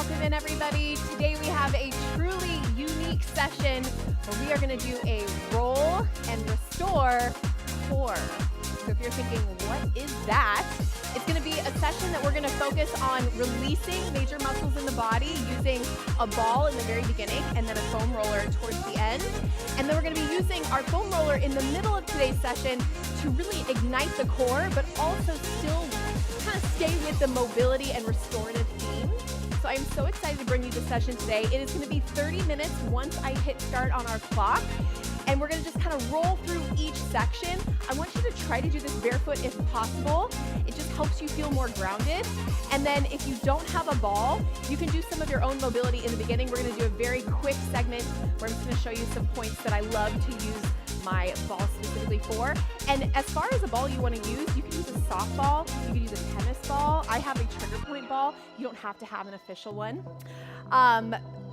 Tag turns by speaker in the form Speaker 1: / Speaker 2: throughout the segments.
Speaker 1: welcome in everybody. Today we have a truly unique session where we are going to do a roll and restore core. So if you're thinking, what is that? It's going to be a session that we're going to focus on releasing major muscles in the body using a ball in the very beginning and then a foam roller towards the end. And then we're going to be using our foam roller in the middle of today's session to really ignite the core, but also still kind of stay with the mobility and restorative theme. So I'm so excited to bring you this session today. It is going to be 30 minutes once I hit start on our clock. And we're going to just kind of roll through each section. I want you to try to do this barefoot if possible. It just helps you feel more grounded. And then if you don't have a ball, you can do some of your own mobility in the beginning. We're going to do a very quick segment where I'm just going to show you some points that I love to use my ball specifically for. And as far as a ball you want to use, you can use a softball, you can use a tennis ball. I have a trigger point ball. You don't have to have an official one.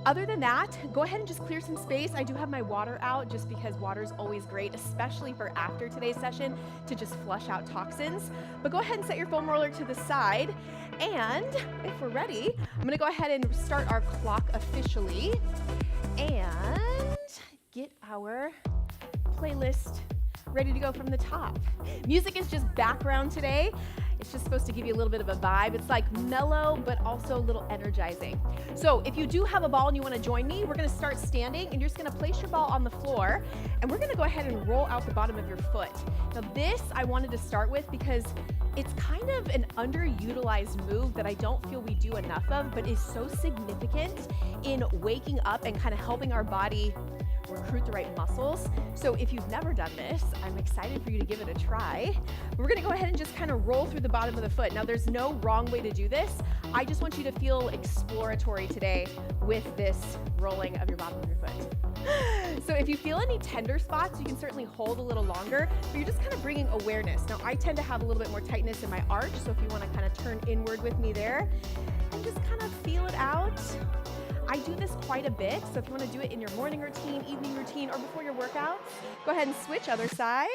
Speaker 1: Other than that, go ahead and just clear some space. I do have my water out just because water is always great, especially for after today's session to just flush out toxins. But go ahead and set your foam roller to the side. And if we're ready, I'm going to go ahead and start our clock officially and get our playlist ready to go from the top. Music is just background today. It's just supposed to give you a little bit of a vibe. It's like mellow, but also a little energizing. So if you do have a ball and you want to join me, we're going to start standing and you're just going to place your ball on the floor and we're going to go ahead and roll out the bottom of your foot. Now this I wanted to start with because it's kind of an underutilized move that I don't feel we do enough of, but is so significant in waking up and kind of helping our body recruit the right muscles. So if you've never done this, I'm excited for you to give it a try. We're going to go ahead and just kind of roll through the bottom of the foot. Now there's no wrong way to do this. I just want you to feel exploratory today with this rolling of your bottom of your foot. So if you feel any tender spots, you can certainly hold a little longer, but you're just kind of bringing awareness. Now I tend to have a little bit more tightness in my arch, so if you want to kind of turn inward with me there and just kind of feel it out. I do this quite a bit, so if you want to do it in your morning routine, evening routine, or before your workouts, go ahead and switch other side.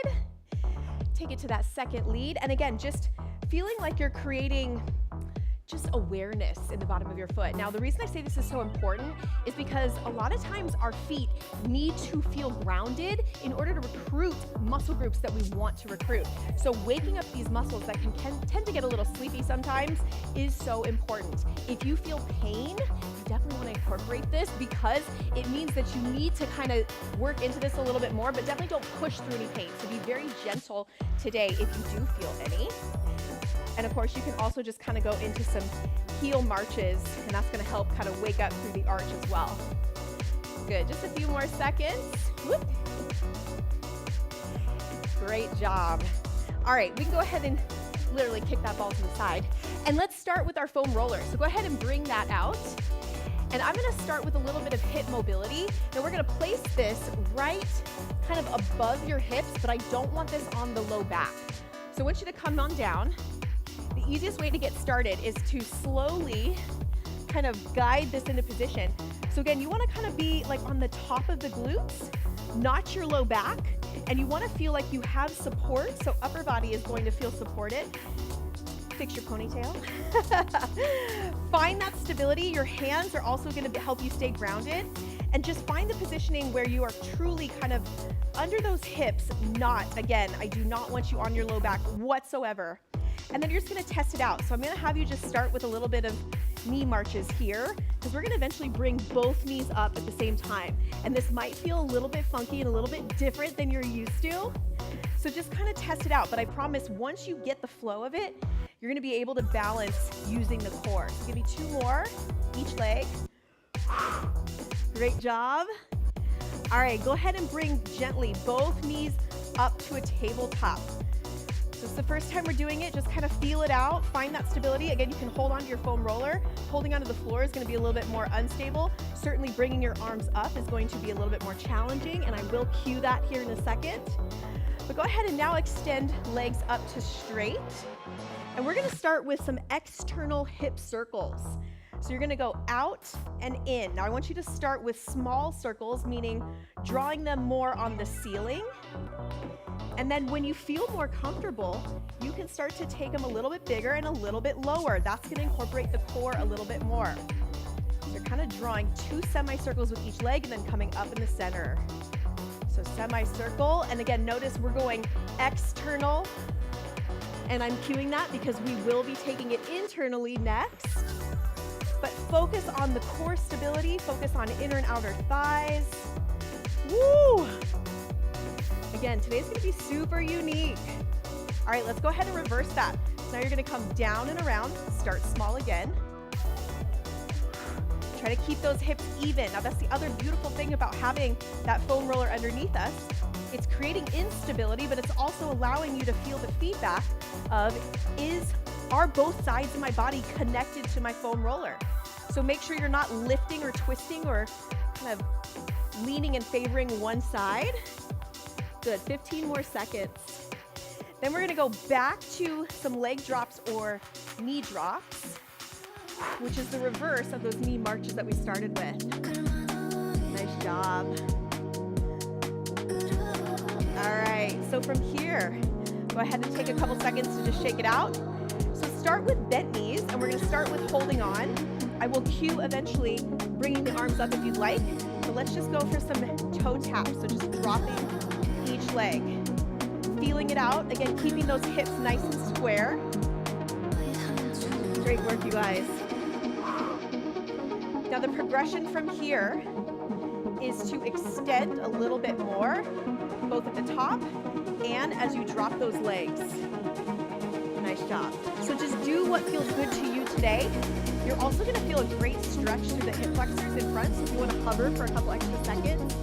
Speaker 1: Take it to that second lead, and again, just feeling like you're creating just awareness in the bottom of your foot. Now, the reason I say this is so important is because a lot of times our feet need to feel grounded in order to recruit muscle groups that we want to recruit. So waking up these muscles that can tend to get a little sleepy sometimes is so important. If you feel pain, you definitely want to incorporate this because it means that you need to kind of work into this a little bit more, but definitely don't push through any pain. So be very gentle today if you do feel any. And of course, you can also just kind of go into some heel marches, and that's going to help kind of wake up through the arch as well. Good, just a few more seconds. Whoop. Great job. All right, we can go ahead and literally kick that ball to the side. And let's start with our foam roller. So go ahead and bring that out. And I'm going to start with a little bit of hip mobility. Now we're going to place this right kind of above your hips, but I don't want this on the low back. So I want you to come on down. The easiest way to get started is to slowly kind of guide this into position. So again, you want to kind of be like on the top of the glutes, not your low back, and you want to feel like you have support, so upper body is going to feel supported. Fix your ponytail. Find that stability. Your hands are also going to help you stay grounded, and just find the positioning where you are truly kind of under those hips, again, I do not want you on your low back whatsoever. And then you're just going to test it out. So I'm going to have you just start with a little bit of knee marches here because we're going to eventually bring both knees up at the same time. And this might feel a little bit funky and a little bit different than you're used to. So just kind of test it out. But I promise once you get the flow of it, you're going to be able to balance using the core. So give me two more, each leg. Great job. All right, go ahead and bring gently both knees up to a tabletop. So it's the first time we're doing it, just kind of feel it out, find that stability. Again, you can hold on to your foam roller. Holding onto the floor is going to be a little bit more unstable. Certainly bringing your arms up is going to be a little bit more challenging, and I will cue that here in a second. But go ahead and now extend legs up to straight. And we're going to start with some external hip circles. So you're going to go out and in. Now I want you to start with small circles, meaning drawing them more on the ceiling. And then when you feel more comfortable, you can start to take them a little bit bigger and a little bit lower. That's going to incorporate the core a little bit more. So you're kind of drawing 2 semicircles with each leg and then coming up in the center. So semicircle, and again, notice we're going external, and I'm cueing that because we will be taking it internally next. But focus on the core stability, focus on inner and outer thighs. Woo! Again, today's gonna be super unique. All right, let's go ahead and reverse that. So now you're gonna come down and around, start small again. Try to keep those hips even. Now that's the other beautiful thing about having that foam roller underneath us. It's creating instability, but it's also allowing you to feel the feedback of, are both sides of my body connected to my foam roller? So make sure you're not lifting or twisting or kind of leaning and favoring one side. Good, 15 more seconds. Then we're gonna go back to some leg drops or knee drops, which is the reverse of those knee marches that we started with. Nice job. All right, so from here, go ahead and take a couple seconds to just shake it out. So start with bent knees, and we're gonna start with holding on. I will cue eventually bringing the arms up if you'd like, but let's just go for some toe taps, so just dropping each leg. Feeling it out, again, keeping those hips nice and square. Great work, you guys. Now the progression from here is to extend a little bit more, both at the top and as you drop those legs. Nice job. So just do what feels good to you today. You're also gonna feel a great stretch through the hip flexors in front, so if you wanna hover for a couple extra seconds,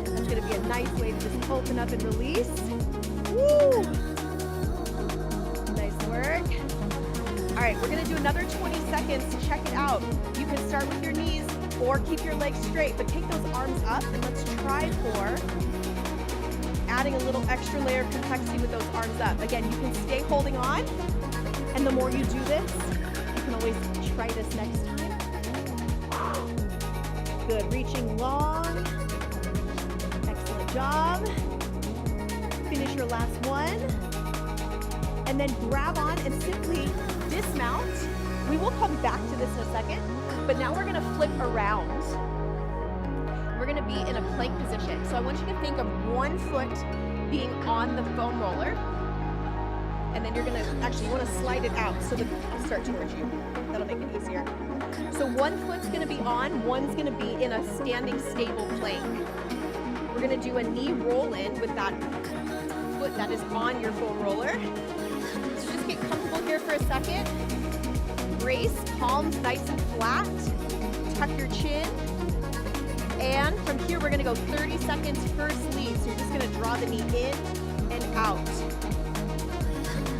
Speaker 1: that's gonna be a nice way to just open up and release. Woo! Nice work. All right, we're gonna do another 20 seconds to check it out. You can start with your knees or keep your legs straight, but take those arms up and let's try for adding a little extra layer of complexity with those arms up. Again, you can stay holding on, and the more you do this, you can always try this next time. Good, reaching long. Excellent job. Finish your last one. And then grab on and simply dismount. We will come back to this in a second, but now we're gonna flip around. We're gonna be in a plank position. So I want you to think of one foot being on the foam roller, and then you're gonna, actually you wanna slide it out so that I'll start towards you. That'll make it easier. So one foot's gonna be on, one's gonna be in a standing stable plank. We're gonna do a knee roll in with that foot that is on your foam roller. So just get comfortable here for a second. Brace, palms nice and flat. Tuck your chin. And from here, we're gonna go 30 seconds first lead. So you're just gonna draw the knee in and out.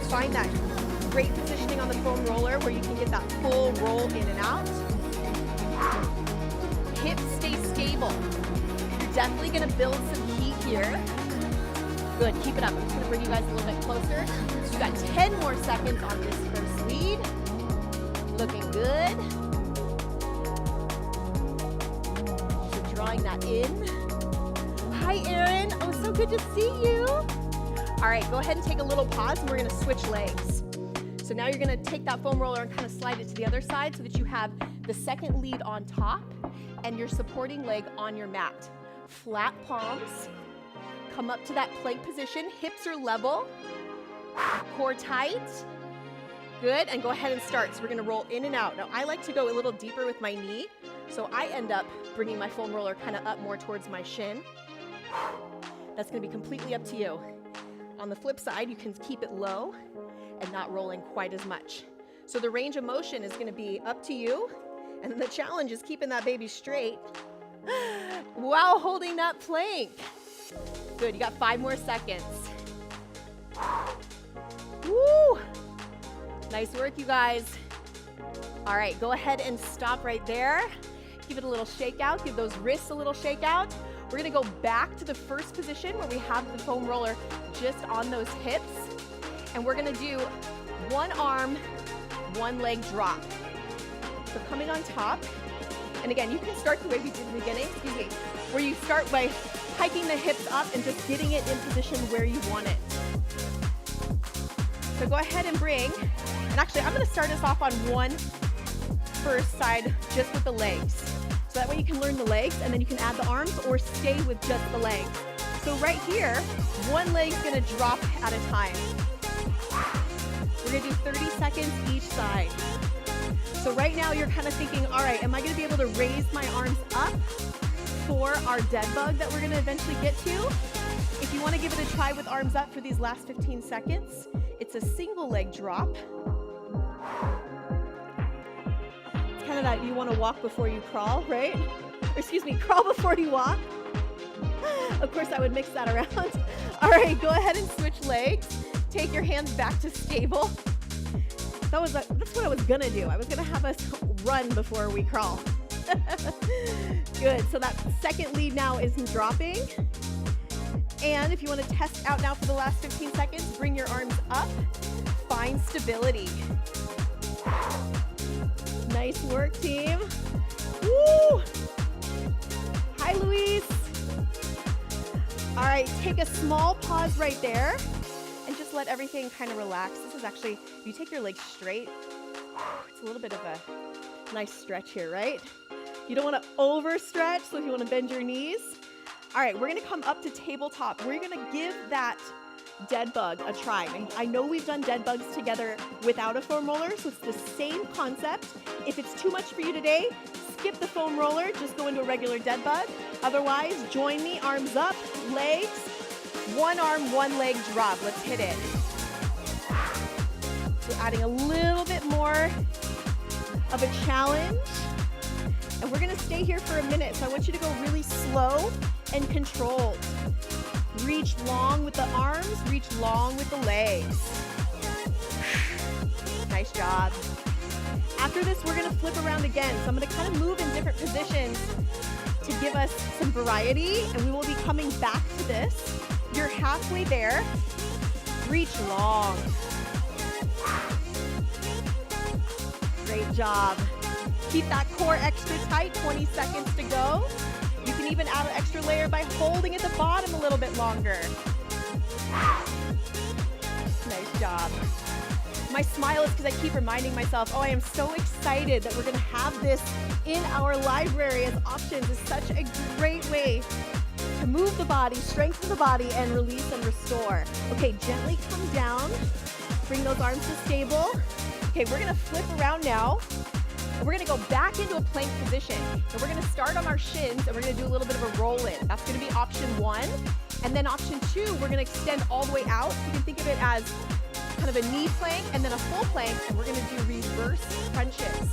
Speaker 1: Find that great positioning on the foam roller where you can get that full roll in and out. Hips stay stable. You're definitely gonna build some heat here. Good, keep it up. I'm just gonna bring you guys a little bit closer. So you got 10 more seconds on this first lead. Looking good. So drawing that in. Hi, Erin. Oh, so good to see you. All right, go ahead and take a little pause, and we're gonna switch legs. So now you're gonna take that foam roller and kind of slide it to the other side so that you have the second lead on top and your supporting leg on your mat. Flat palms. Come up to that plank position. Hips are level. Core tight. Good, and go ahead and start. So we're gonna roll in and out. Now I like to go a little deeper with my knee, so I end up bringing my foam roller kind of up more towards my shin. That's gonna be completely up to you. On the flip side, you can keep it low and not rolling quite as much. So the range of motion is gonna be up to you, and then the challenge is keeping that baby straight while holding that plank. Good, you got 5 more seconds. Woo! Nice work, you guys. All right, go ahead and stop right there. Give it a little shake out. Give those wrists a little shake out. We're gonna go back to the first position where we have the foam roller just on those hips. And we're gonna do one arm, one leg drop. So coming on top. And again, you can start the way we did in the beginning, excuse me, where you start by hiking the hips up and just getting it in position where you want it. So go ahead and bring, and actually I'm gonna start us off on one first side just with the legs. So that way you can learn the legs and then you can add the arms or stay with just the legs. So right here, one leg's gonna drop at a time. We're gonna do 30 seconds each side. So right now you're kind of thinking, all right, am I gonna be able to raise my arms up for our dead bug that we're gonna eventually get to? If you wanna give it a try with arms up for these last 15 seconds, it's a single leg drop. It's kind of that you wanna walk before you crawl, right? Or excuse me, crawl before you walk. Of course, I would mix that around. All right, go ahead and switch legs. Take your hands back to stable. That's what I was gonna do. I was gonna have us run before we crawl. Good, so that second lead now is dropping. And if you wanna test out now for the last 15 seconds, bring your arms up, find stability. Nice work, team. Woo! Hi, Louise. All right, take a small pause right there and just let everything kind of relax. This is actually, if you take your legs straight, it's a little bit of a nice stretch here, right? You don't want to overstretch, so if you want to bend your knees. All right, we're going to come up to tabletop. We're going to give that dead bug a try. And I know we've done dead bugs together without a foam roller, so it's the same concept. If it's too much for you today, skip the foam roller, just go into a regular dead bug. Otherwise, join me, arms up, legs, one arm, one leg drop. Let's hit it. We're adding a little bit more of a challenge. And we're gonna stay here for a minute. So I want you to go really slow and controlled. Reach long with the arms, reach long with the legs. Nice job. After this, we're gonna flip around again. So I'm gonna kind of move in different positions to give us some variety, and we will be coming back to this. You're halfway there. Reach long. Great job. Keep that core extra tight, 20 seconds to go. You can even add an extra layer by holding at the bottom a little bit longer. Nice job. My smile is because I keep reminding myself, oh, I am so excited that we're gonna have this in our library as options. It's such a great way to move the body, strengthen the body, and release and restore. Okay, gently come down. Bring those arms to stable. Okay, we're gonna flip around now. And we're gonna go back into a plank position. And we're gonna start on our shins and we're gonna do a little bit of a roll in. That's gonna be option one. And then option two, we're gonna extend all the way out. You can think of it as kind of a knee plank and then a full plank, and we're gonna do reverse crunches.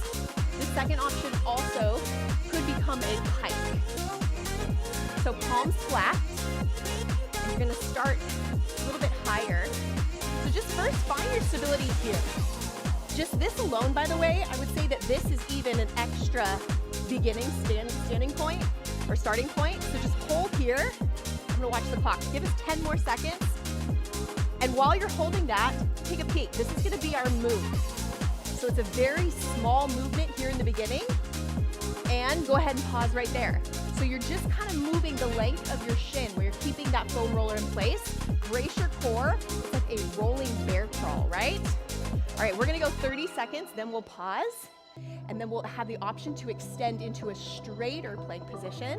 Speaker 1: The second option also could become a pike. So palms flat, and you're gonna start a little bit higher. So just first find your stability here. Just this alone, by the way, I would say that this is even an extra beginning standing point or starting point. So just hold here. I'm gonna watch the clock. Give us 10 more seconds. And while you're holding that, take a peek. This is gonna be our move. So it's a very small movement here in the beginning. And go ahead and pause right there. So you're just kind of moving the length of your shin where you're keeping that foam roller in place. Brace your core. It's like a rolling bear crawl, right? All right, we're gonna go 30 seconds, then we'll pause. And then we'll have the option to extend into a straighter plank position.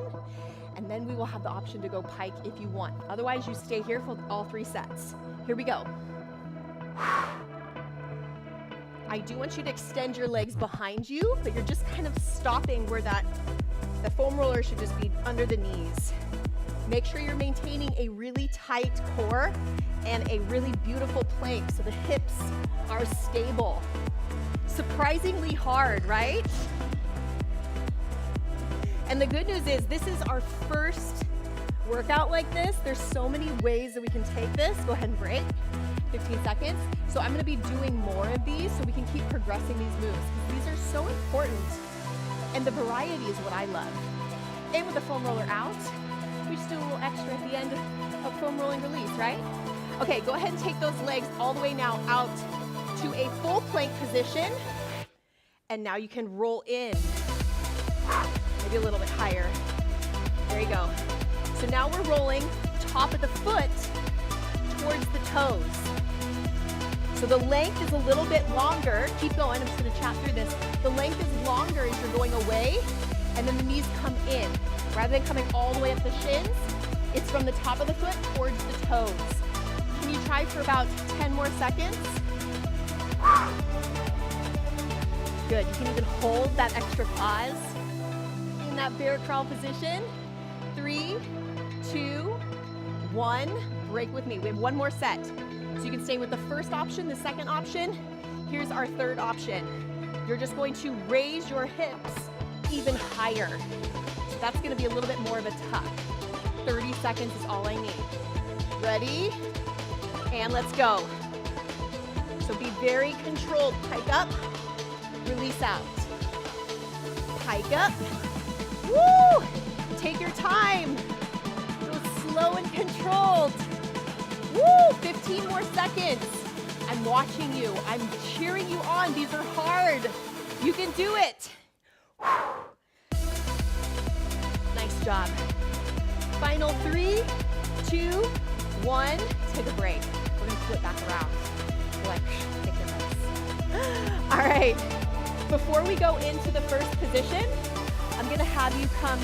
Speaker 1: And then we will have the option to go pike if you want. Otherwise, you stay here for all 3 sets. Here we go. I do want you to extend your legs behind you, but you're just kind of stopping where the foam roller should just be under the knees. Make sure you're maintaining a really tight core and a really beautiful plank so the hips are stable. Surprisingly hard, right? And the good news is this is our first workout like this. There's so many ways that we can take this. Go ahead and break, 15 seconds. So I'm gonna be doing more of these so we can keep progressing these moves. These are so important. And the variety is what I love. And with the foam roller out, we just do a little extra at the end of foam rolling release, right? Okay, go ahead and take those legs all the way now out to a full plank position. And now you can roll in, maybe a little bit higher. There you go. So now we're rolling top of the foot towards the toes. So the length is a little bit longer. Keep going, I'm just gonna chat through this. The length is longer as you're going away and then the knees come in. Rather than coming all the way up the shins, it's from the top of the foot towards the toes. Can you try for about 10 more seconds? Good, you can even hold that extra pause in that bear crawl position. 3, 2, 1, break with me. We have one more set. So you can stay with the first option, the second option. Here's our third option. You're just going to raise your hips even higher. So that's gonna be a little bit more of a tuck. 30 seconds is all I need. Ready? And let's go. So be very controlled. Pike up, release out. Pike up. Woo! Take your time. Go slow and controlled. Woo! 15 more seconds. I'm watching you. I'm cheering you on. These are hard. You can do it. Nice job. Final 3, 2, 1. Take a break. We're gonna flip back around. We're like, take your breaths. All right. Before we go into the first position, I'm gonna have you come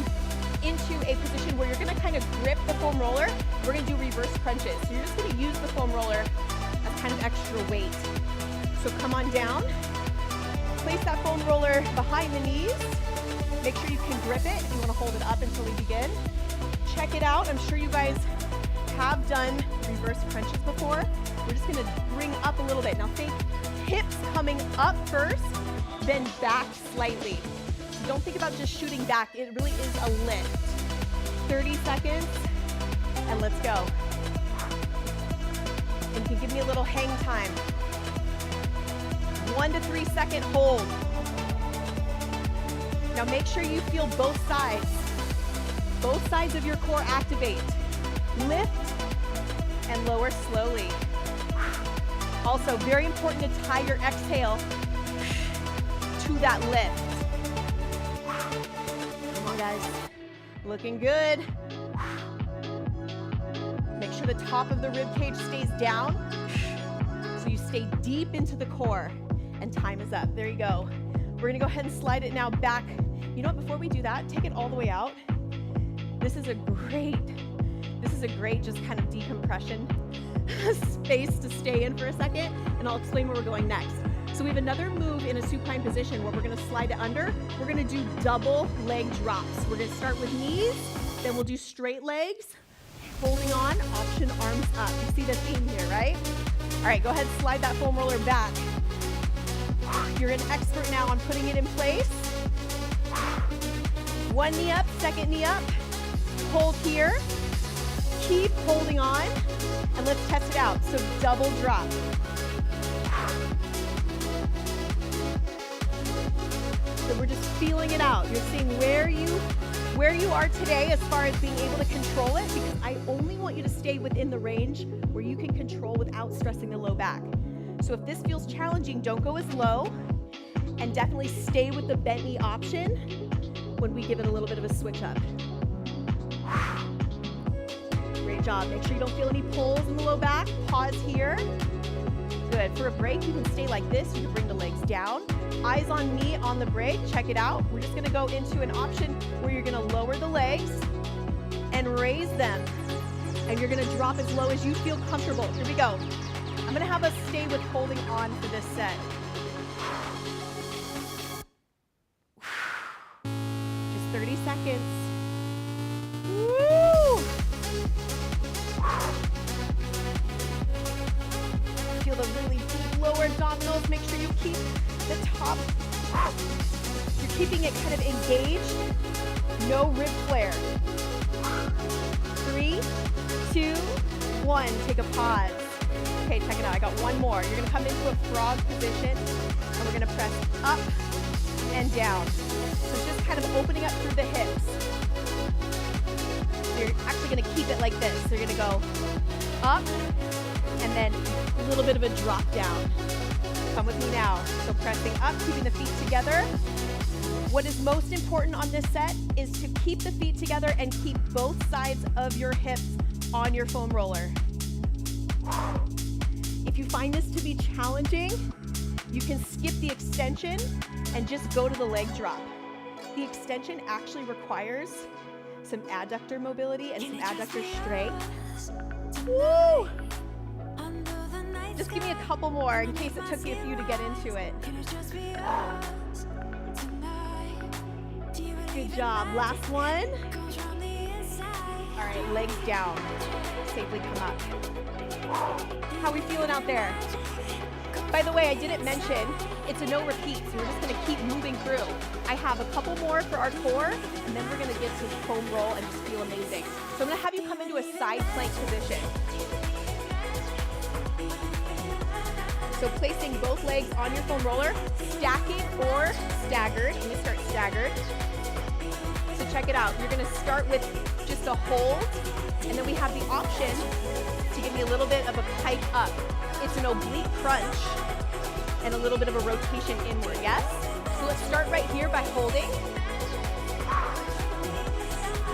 Speaker 1: into a position where you're gonna kind of grip the foam roller. We're gonna do reverse crunches. So you're just gonna use the foam roller as kind of extra weight. So come on down. Place that foam roller behind the knees. Make sure you can grip it if you wanna hold it up until we begin. Check it out. I'm sure you guys have done reverse crunches before. We're just gonna bring up a little bit. Now think hips coming up first, then back slightly. Don't think about just shooting back. It really is a lift. 30 seconds, and let's go. And you can give me a little hang time. 1 to 3 second hold. Now make sure you feel both sides. Both sides of your core activate. Lift and lower slowly. Also, very important to tie your exhale to that lift. Come on, guys. Looking good. Make sure the top of the rib cage stays down so you stay deep into the core. And time is up. There you go. We're gonna go ahead and slide it now back. You know what, before we do that, take it all the way out. This is a great just kind of decompression space to stay in for a second, and I'll explain where we're going next. So we have another move in a supine position where we're gonna slide it under. We're gonna do double leg drops. We're gonna start with knees, then we'll do straight legs, holding on, option arms up. You see the theme here, right? All right, go ahead, slide that foam roller back. You're an expert now on putting it in place. One knee up, second knee up. Hold here. Keep holding on, and let's test it out. So double drop. So we're just feeling it out. You're seeing where you are today as far as being able to control it, because I only want you to stay within the range where you can control without stressing the low back. So if this feels challenging, don't go as low, and definitely stay with the bent knee option when we give it a little bit of a switch up. Great job. Make sure you don't feel any pulls in the low back. Pause here. Good. For a break, you can stay like this. You can bring the legs down. Eyes on me on the break. Check it out. We're just going to go into an option where you're going to lower the legs and raise them. And you're going to drop as low as you feel comfortable. Here we go. I'm going to have us stay with holding on for this set. Just 30 seconds. Woo! Feel the really deep lower abdominals. Make sure you keep the top. You're keeping it kind of engaged. No rib flare. 3, 2, 1. Take a pause. Okay, check it out. I got one more. You're going to come into a frog position, and we're going to press up and down. So just kind of opening up through the hips. So you're actually going to keep it like this. So you're going to go up, and then a little bit of a drop down. Come with me now. So pressing up, keeping the feet together. What is most important on this set is to keep the feet together and keep both sides of your hips on your foam roller. If you find this to be challenging, you can skip the extension and just go to the leg drop. The extension actually requires some adductor mobility and some adductor strength. Woo! Just give me a couple more in case it took you a few to get into it. Good job. Last one. All right, legs down. Safely come up. How are we feeling out there? By the way, I didn't mention, it's a no repeat, so we're just gonna keep moving through. I have a couple more for our core, and then we're gonna get to foam roll and just feel amazing. So I'm gonna have you come into a side plank position. So placing both legs on your foam roller, stacking or staggered. Let me start staggered. So check it out. You're gonna start with just a hold, and then we have the option to give me a little bit of a pike up. It's an oblique crunch and a little bit of a rotation inward, yes? So let's start right here by holding.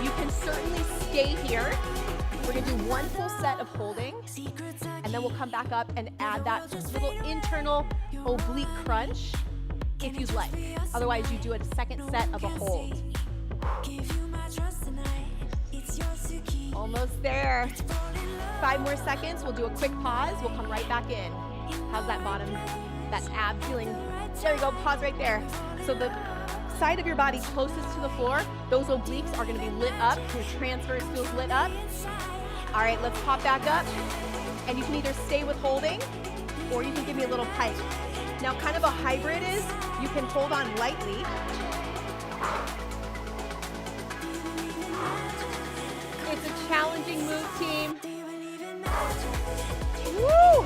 Speaker 1: You can certainly stay here. We're gonna do one full set of holding, and then we'll come back up and add that little internal oblique crunch if you'd like. Otherwise, you do a second set of a hold. Almost there. 5 more seconds, we'll do a quick pause, we'll come right back in. How's that bottom, that ab feeling? There we go, pause right there. So the side of your body closest to the floor, those obliques are gonna be lit up, your transverse feels lit up. All right, let's pop back up. And you can either stay with holding, or you can give me a little pike. Now, kind of a hybrid is, you can hold on lightly. It's a challenging move, team. Woo!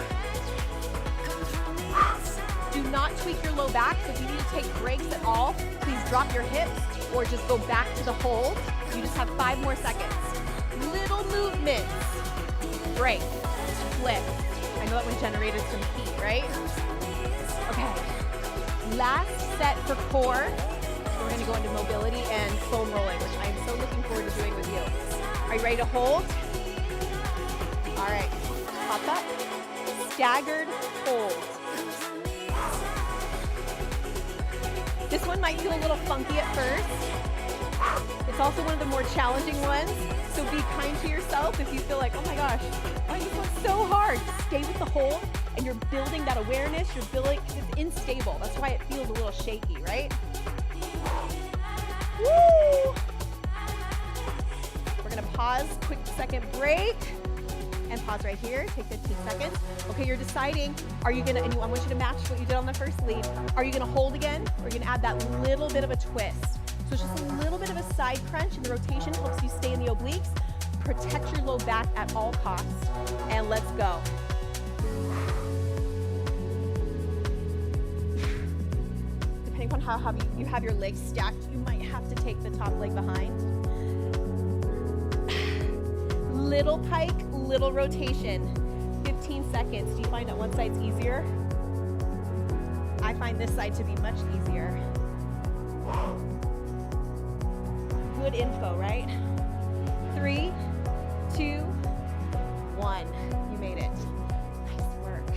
Speaker 1: Do not tweak your low back, so if you need to take breaks at all, please drop your hips or just go back to the hold. You just have 5 more seconds. Little movements. Break, flip. I know that one generated some heat, right? Okay, last set for core. We're gonna go into mobility and foam rolling, which I'm so looking forward to doing with you. Are you ready to hold? All right, pop up, staggered hold. This one might feel a little funky at first. It's also one of the more challenging ones, so be kind to yourself if you feel like, oh my gosh, this one's so hard. Stay with the hold, and you're building that awareness, you're building, it's unstable. That's why it feels a little shaky, right? Woo! We're gonna pause, quick second break. And pause right here, take 15 seconds. Okay, you're deciding, are you gonna, and I want you to match what you did on the first lead. Are you gonna hold again, or are you gonna add that little bit of a twist? So it's just a little bit of a side crunch, and the rotation helps you stay in the obliques. Protect your low back at all costs, and let's go. Depending on how you have your legs stacked, you might have to take the top leg behind. Little pike, little rotation. 15 seconds. Do you find that one side's easier? I find this side to be much easier. Good info, right? 3, 2, 1. You made it. Nice work.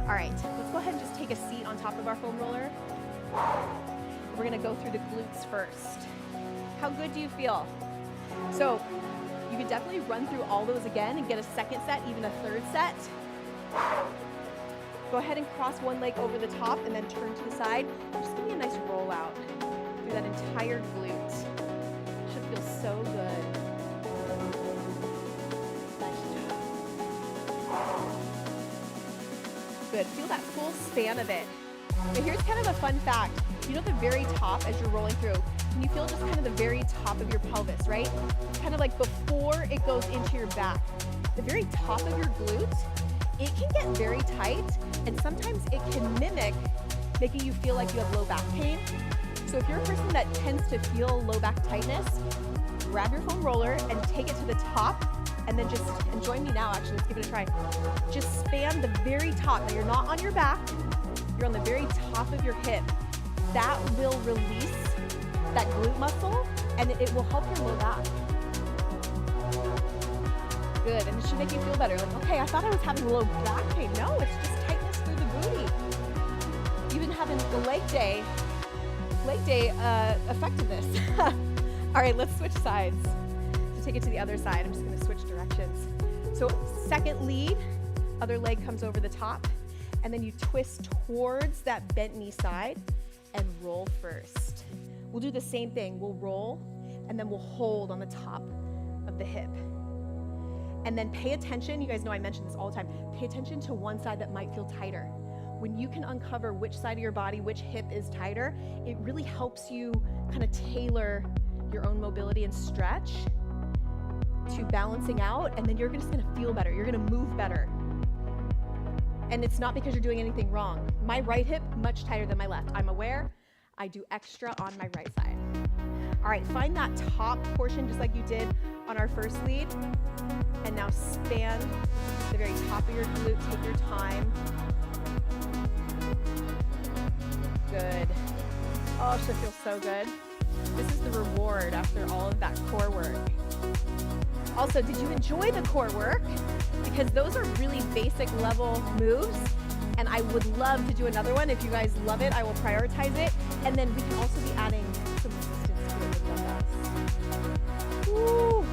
Speaker 1: All right, let's go ahead and just take a seat on top of our foam roller. We're gonna go through the glutes first. How good do you feel? So, you can definitely run through all those again and get a second set, even a third set. Go ahead and cross one leg over the top and then turn to the side. Just give me a nice roll out through that entire glute. Should feel so good. Nice job. Good, feel that full span of it. Now here's kind of a fun fact. You know, at the very top as you're rolling through, can you feel just kind of the very top of your pelvis, right? Kind of like before it goes into your back. The very top of your glute, it can get very tight, and sometimes it can mimic making you feel like you have low back pain. So if you're a person that tends to feel low back tightness, grab your foam roller and take it to the top, and then and join me now actually, let's give it a try. Just span the very top. Now you're not on your back, you're on the very top of your hip. That will release that glute muscle, and it will help your low back. Good, and it should make you feel better. Like, okay, I thought I was having low back pain. No, it's just tightness through the booty. Even having the leg day, leg day affected this. All right, let's switch sides. So take it to the other side. I'm just gonna switch directions. So second lead, other leg comes over the top, and then you twist towards that bent knee side and roll first. We'll do the same thing. We'll roll, and then we'll hold on the top of the hip. And then pay attention, you guys know I mention this all the time, pay attention to one side that might feel tighter. When you can uncover which side of your body, which hip is tighter, it really helps you kind of tailor your own mobility and stretch to balancing out, and then you're just gonna feel better, you're gonna move better. And it's not because you're doing anything wrong. My right hip, much tighter than my left. I'm aware, I do extra on my right side. All right, find that top portion just like you did on our first lead, and now span the very top of your glute, take your time. Good. Oh, it should feel so good. This is the reward after all of that core work. Also, did you enjoy the core work? Because those are really basic level moves, and I would love to do another one. If you guys love it, I will prioritize it, and then we can also be adding some resistance to it with dumbbells. Woo!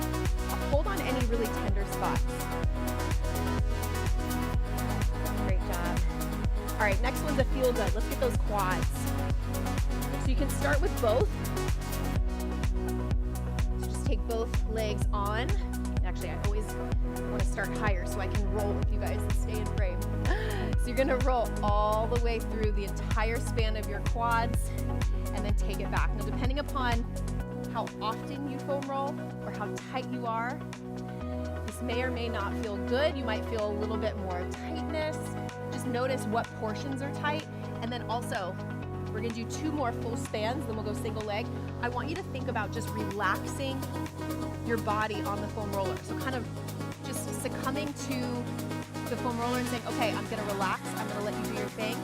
Speaker 1: Hold on any really tender spots. Great job. All right, next one's a feel good. Let's get those quads. So you can start with both. So just take both legs on. Actually, I always want to start higher so I can roll with you guys and stay in frame. So you're gonna roll all the way through the entire span of your quads and then take it back. Now, depending upon how often you foam roll or how tight you are, this may or may not feel good. You might feel a little bit more tightness. Just notice what portions are tight. And then also, we're gonna do 2 more full spans, then we'll go single leg. I want you to think about just relaxing your body on the foam roller. So kind of just succumbing to the foam roller and saying, okay, I'm gonna relax, I'm gonna let you do your thing,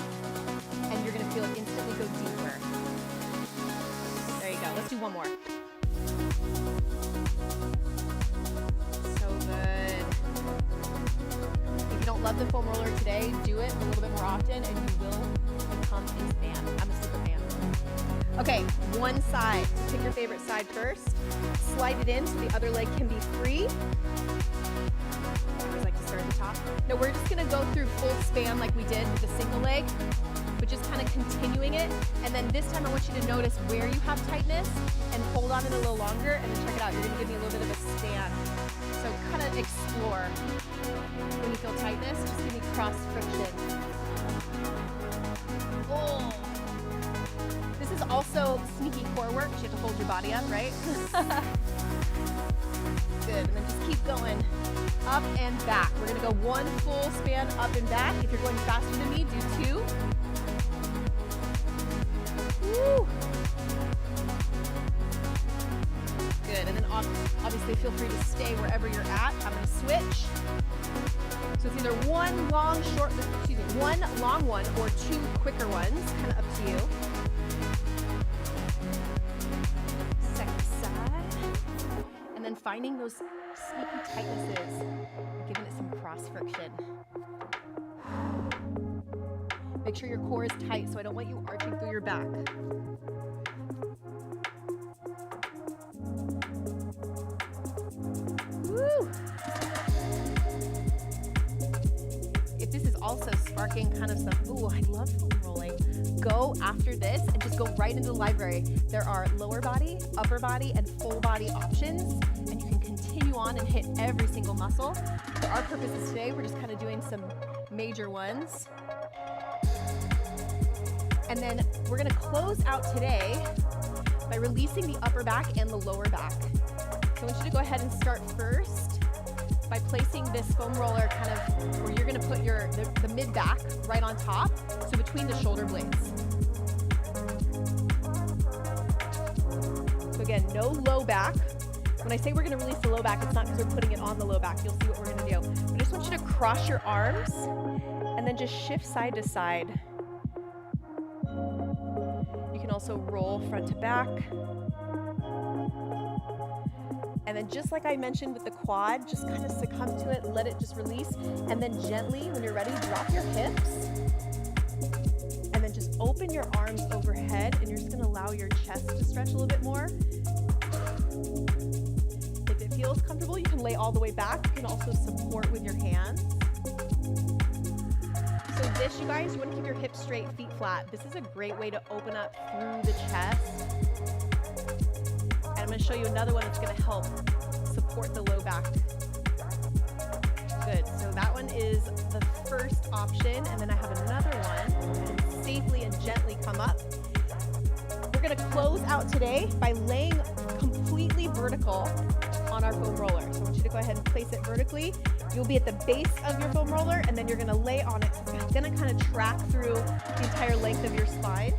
Speaker 1: and you're gonna feel it instantly go deeper. There you go, let's do one more. So good. If you don't love the foam roller today, do it a little bit more often and you will become a fan. I'm a super fan. Okay, one side. So pick your favorite side first. Slide it in so the other leg can be free. I always like to start at the top. No, we're just gonna go through full span like we did with the single leg, but just kind of continuing it. And then this time I want you to notice where you have tightness and hold on it a little longer, and then check it out. You're gonna give me a little bit of a stand. So kind of explore. When you feel tightness, just give me cross friction. Oh. This is also sneaky core work. You have to hold your body up, right? Good, and then just keep going. Up and back. We're gonna go 1 full span up and back. If you're going faster than me, do 2. Woo. Good, and then obviously feel free to stay wherever you're at. I'm gonna switch. So it's either one long one or 2 quicker ones, kind of up to you. Second side. And then finding those sneaky tightnesses, giving it some cross friction. Make sure your core is tight, so I don't want you arching through your back. Woo! If this is also sparking kind of some, ooh, I love foam rolling, go after this and just go right into the library. There are lower body, upper body, and full body options, and you can continue on and hit every single muscle. For our purposes today, we're just kind of doing some major ones. And then we're gonna close out today by releasing the upper back and the lower back. So I want you to go ahead and start first by placing this foam roller kind of where you're gonna put the mid back right on top, so between the shoulder blades. So again, no low back. When I say we're gonna release the low back, it's not because we're putting it on the low back. You'll see what we're gonna do. I just want you to cross your arms and then just shift side to side. You can also roll front to back. And then just like I mentioned with the quad, just kind of succumb to it, let it just release. And then gently, when you're ready, drop your hips. And then just open your arms overhead, and you're just gonna allow your chest to stretch a little bit more. If it feels comfortable, you can lay all the way back. You can also support with your hands. So this, you guys, you want to keep your hips straight, feet flat. This is a great way to open up through the chest. And I'm going to show you another one that's going to help support the low back. Good. So that one is the first option. And then I have another one. And safely and gently come up. We're going to close out today by laying completely vertical on our foam roller. So I want you to go ahead and place it vertically. You'll be at the base of your foam roller, and then you're going to lay on it. So it's going to kind of track through the entire length of your spine.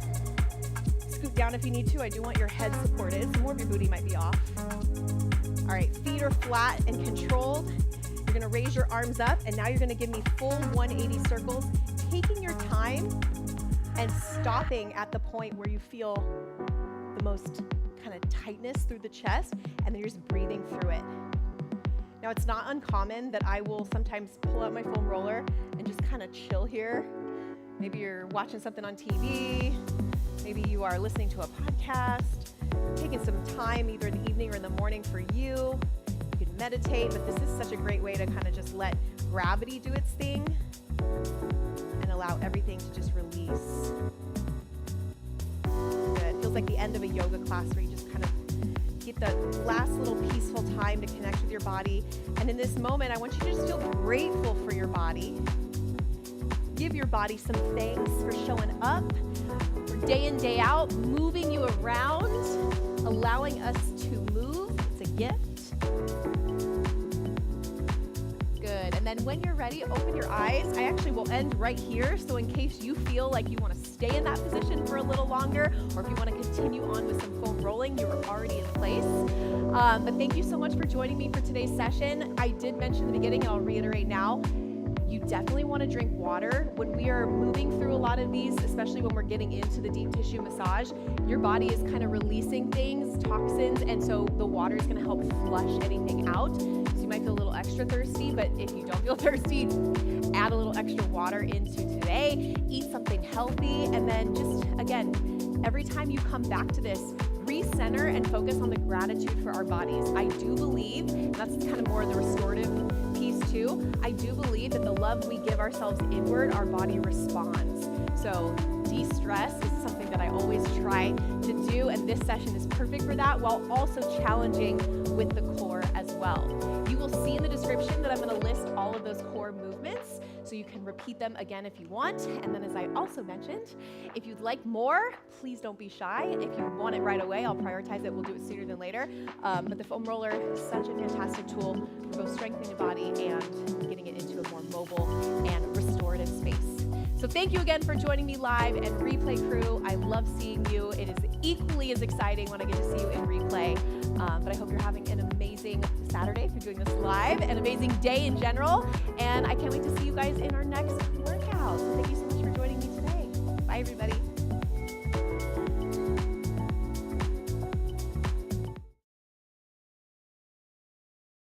Speaker 1: Scoot down if you need to. I do want your head supported, so more of your booty might be off. All right, feet are flat and controlled. You're going to raise your arms up, and now you're going to give me full 180 circles, taking your time and stopping at the point where you feel the most kind of tightness through the chest, and then you're just breathing through it. Now, it's not uncommon that I will sometimes pull out my foam roller and just kind of chill here. Maybe you're watching something on TV. Maybe you are listening to a podcast, taking some time either in the evening or in the morning for you. You can meditate, but this is such a great way to kind of just let gravity do its thing and allow everything to just release. Good. It feels like the end of a yoga class where you just kind of get the last little peaceful time to connect with your body. And in this moment, I want you to just feel grateful for your body. Give your body some thanks for showing up, for day in, day out, moving you around, allowing us to move. It's a gift. Good. And then when you're ready, open your eyes. I actually will end right here. So in case you feel like you want to stay in that position for a little longer, or if you want to continue on with some foam rolling, you're already in place. But thank you so much for joining me for today's session. I did mention in the beginning, and I'll reiterate now, you definitely want to drink water. When we are moving through a lot of these, especially when we're getting into the deep tissue massage, your body is kind of releasing things, toxins, and so the water is going to help flush anything out. So you might feel a little extra thirsty, but if you don't feel thirsty, add a little extra water into today, eat something healthy, and then just, again, every time you come back to this, recenter and focus on the gratitude for our bodies. I do believe, that's kind of more the restorative piece too, I do believe that the love we give ourselves inward, our body responds. So de-stress is something that I always try to do, and this session is perfect for that, while also challenging with the core as well. You will see in the description that I'm going to list all of those core movements, so you can repeat them again if you want. And then, as I also mentioned, if you'd like more, please don't be shy. If you want it right away, I'll prioritize it. We'll do it sooner than later. But the foam roller is such a fantastic tool for both strengthening the body and getting it into a more mobile and restorative space. So thank you again for joining me live, and replay crew, I love seeing you. It is equally as exciting when I get to see you in replay. But I hope you're having an amazing Saturday if you're doing this live, an amazing day in general. And I can't wait to see you guys in our next workout. So thank you so much for joining me today. Bye, everybody.